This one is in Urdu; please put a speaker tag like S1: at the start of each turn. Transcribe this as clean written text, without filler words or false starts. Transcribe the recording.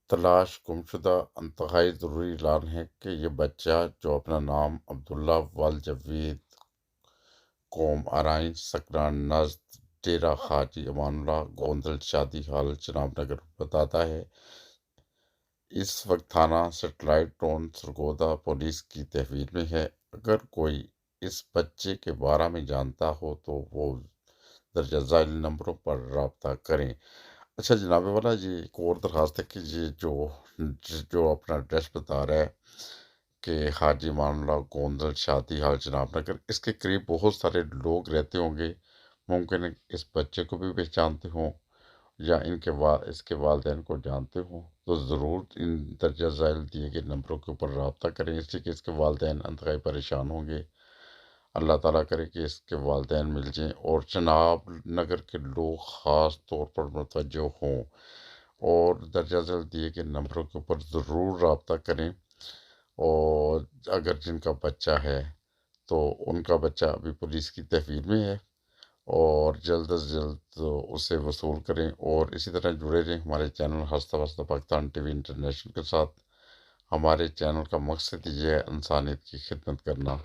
S1: تلاش گمشدہ انتہائی ضروری اعلان ہے کہ یہ بچہ جو اپنا نام عبداللہ والجوید قوم ارائن سکنہ نزد ڈیرہ حاجی امان اللہ گوندل شادی ہال جناب نگر بتاتا ہے، اس وقت تھانہ سیٹلائٹ ٹاؤن سرگودا پولیس کی تحویل میں ہے۔ اگر کوئی اس بچے کے بارے میں جانتا ہو تو وہ درجہ ذیل نمبروں پر رابطہ کریں۔ اچھا جناب والا، یہ ایک اور درخواست ہے کہ یہ جو اپنا ایڈریس بتا رہا ہے کہ حاجی امان اللہ گوندل شادی ہال جناب نگر، اس کے قریب بہت سارے لوگ رہتے ہوں گے، ممکن ہے اس بچے کو بھی پہچانتے ہوں یا اس کے والدین کو جانتے ہوں، تو ضرور ان درجہ ذیل دیے گئے نمبروں کے اوپر رابطہ کریں، اس لیے کہ اس کے والدین انتہائی پریشان ہوں گے۔ اللہ تعالیٰ کرے کہ اس کے والدین مل جائیں اور جناب نگر کے لوگ خاص طور پر متوجہ ہوں اور درجہ ذیل دیے گئے نمبروں کے اوپر ضرور رابطہ کریں۔ اور اگر جن کا بچہ ہے تو ان کا بچہ ابھی پولیس کی تحویل میں ہے، اور جلد از جلد اسے وصول کریں، اور اسی طرح جڑے رہیں ہمارے چینل ہستہ وستہ پاکستان ٹی وی انٹرنیشنل کے ساتھ۔ ہمارے چینل کا مقصد یہ ہے انسانیت کی خدمت کرنا۔